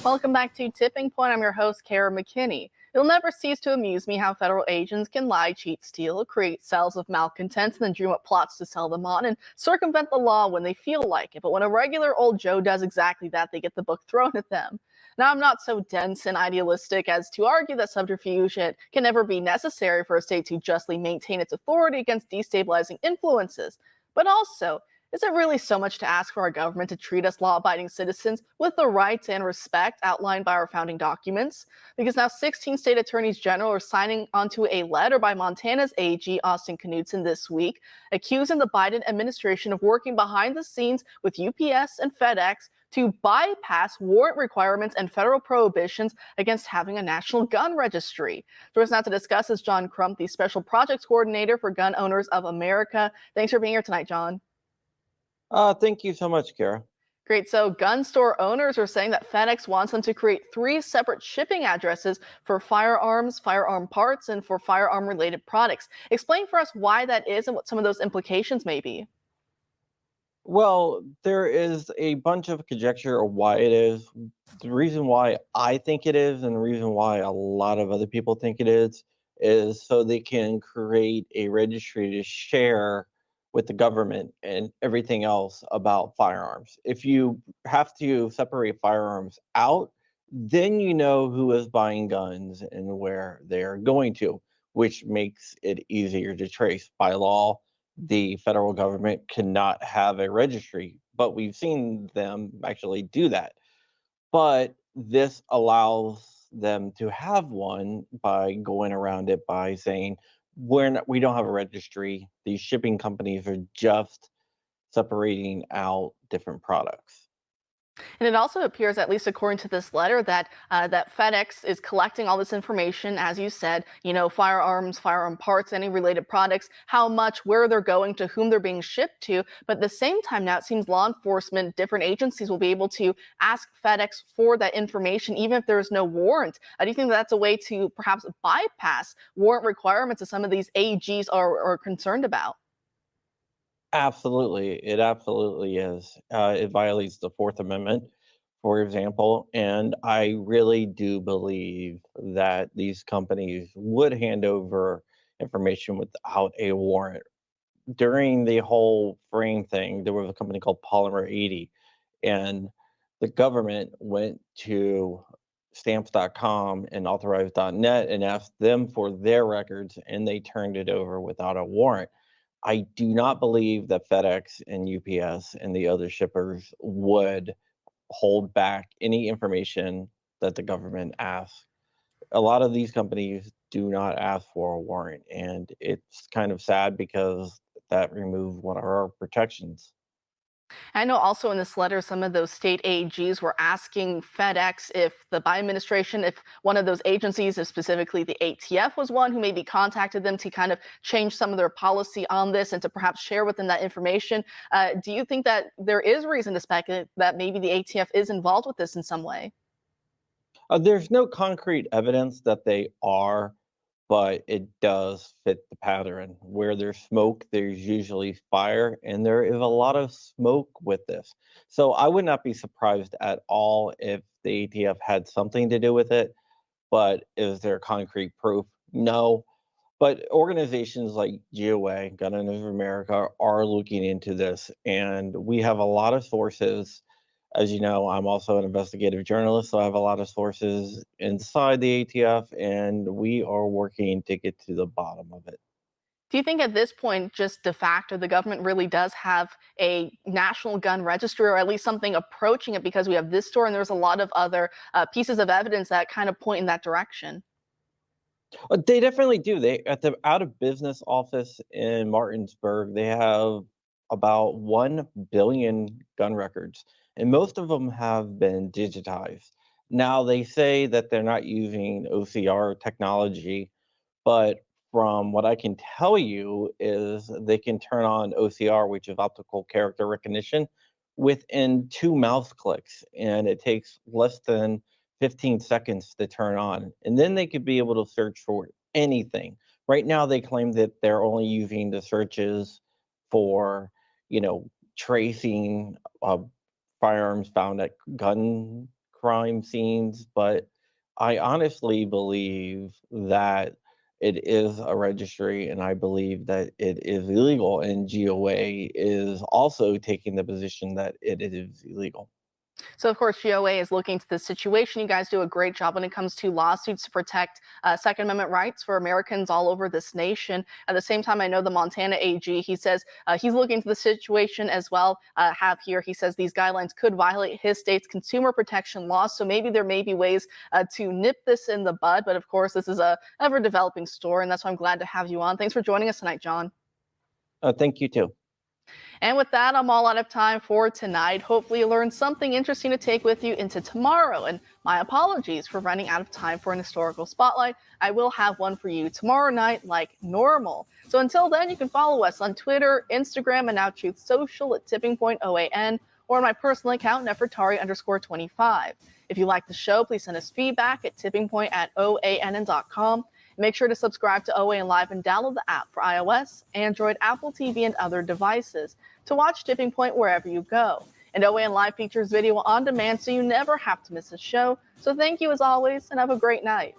Welcome back to Tipping Point. I'm your host, Kara McKinney. It'll never cease to amuse me how federal agents can lie, cheat, steal, create cells of malcontents, and then dream up plots to sell them on and circumvent the law when they feel like it. But when a regular old Joe does exactly that, they get the book thrown at them. Now, I'm not so dense and idealistic as to argue that subterfuge can never be necessary for a state to justly maintain its authority against destabilizing influences. But also, is it really so much to ask for our government to treat us law-abiding citizens with the rights and respect outlined by our founding documents? Because now 16 state attorneys general are signing onto a letter by Montana's AG, Austin Knudsen, this week, accusing the Biden administration of working behind the scenes with UPS and FedEx to bypass warrant requirements and federal prohibitions against having a national gun registry. Joining us now to discuss is John Crump, the Special Projects Coordinator for Gun Owners of America. Thanks for being here tonight, John. Thank you so much, Kara. Great. So gun store owners are saying that FedEx wants them to create 3 separate shipping addresses for firearms, firearm parts, and for firearm related products. Explain for us why that is and what some of those implications may be. Well, there is a bunch of conjecture of why it is. The reason why I think it is, and the reason why a lot of other people think it is so they can create a registry to share with the government and everything else about firearms. If you have to separate firearms out, then you know who is buying guns and where they're going to, which makes it easier to trace. By law, the federal government cannot have a registry, but we've seen them actually do that. But this allows them to have one by going around it by saying, we don't have a registry. These shipping companies are just separating out different products. And it also appears, at least according to this letter, that FedEx is collecting all this information, as you said, firearms, firearm parts, any related products, how much, where they're going, to whom they're being shipped to. But at the same time, now it seems law enforcement, different agencies will be able to ask FedEx for that information, even if there is no warrant. Do you think that's a way to perhaps bypass warrant requirements that some of these AGs are concerned about? Absolutely, it absolutely is. It violates the Fourth Amendment, for example, and I really do believe that these companies would hand over information without a warrant. During the whole frame thing, there was a company called Polymer 80, and the government went to stamps.com and authorize.net and asked them for their records, and they turned it over without a warrant. I do not believe that FedEx and UPS and the other shippers would hold back any information that the government asks. A lot of these companies do not ask for a warrant, and it's kind of sad because that removed one of our protections. I know also in this letter, some of those state AGs were asking FedEx if the Biden administration, if one of those agencies, if specifically the ATF was one who maybe contacted them to kind of change some of their policy on this and to perhaps share with them that information. Do you think that there is reason to speculate that maybe the ATF is involved with this in some way? There's no concrete evidence that they are, but it does fit the pattern. Where there's smoke, there's usually fire, and there is a lot of smoke with this. So I would not be surprised at all if the ATF had something to do with it, but is there concrete proof? No. But organizations like GOA, Gun Owners of America, are looking into this, and we have a lot of sources. As you know, I'm also an investigative journalist, so I have a lot of sources inside the ATF, and we are working to get to the bottom of it. Do you think at this point, just de facto, the government really does have a national gun registry, or at least something approaching it, because we have this story and there's a lot of other pieces of evidence that kind of point in that direction? They definitely do. They at the out of business office in Martinsburg, they have about 1 billion gun records, and most of them have been digitized. Now they say that they're not using OCR technology, but from what I can tell you is they can turn on OCR, which is optical character recognition, within 2 mouse clicks, and it takes less than 15 seconds to turn on. And then they could be able to search for anything. Right now, they claim that they're only using the searches for, tracing firearms found at gun crime scenes, but I honestly believe that it is a registry, and I believe that it is illegal, and GOA is also taking the position that it is illegal. So, of course, GOA is looking into this situation. You guys do a great job when it comes to lawsuits to protect Second Amendment rights for Americans all over this nation. At the same time, I know the Montana AG, he says he's looking into the situation as well. He says these guidelines could violate his state's consumer protection laws. So maybe there may be ways to nip this in the bud. But of course, this is a ever developing story. And that's why I'm glad to have you on. Thanks for joining us tonight, John. Thank you too. And with that, I'm all out of time for tonight. Hopefully you learned something interesting to take with you into tomorrow. And my apologies for running out of time for an historical spotlight. I will have one for you tomorrow night like normal. So until then, you can follow us on Twitter, Instagram, and now Truth Social at Tipping Point OAN, or on my personal account, Nefertari_25. If you like the show, please send us feedback at tippingpoint@oann.com. Make sure to subscribe to OAN Live and download the app for iOS, Android, Apple TV, and other devices to watch Tipping Point wherever you go. And OAN Live features video on demand so you never have to miss a show. So thank you as always, and have a great night.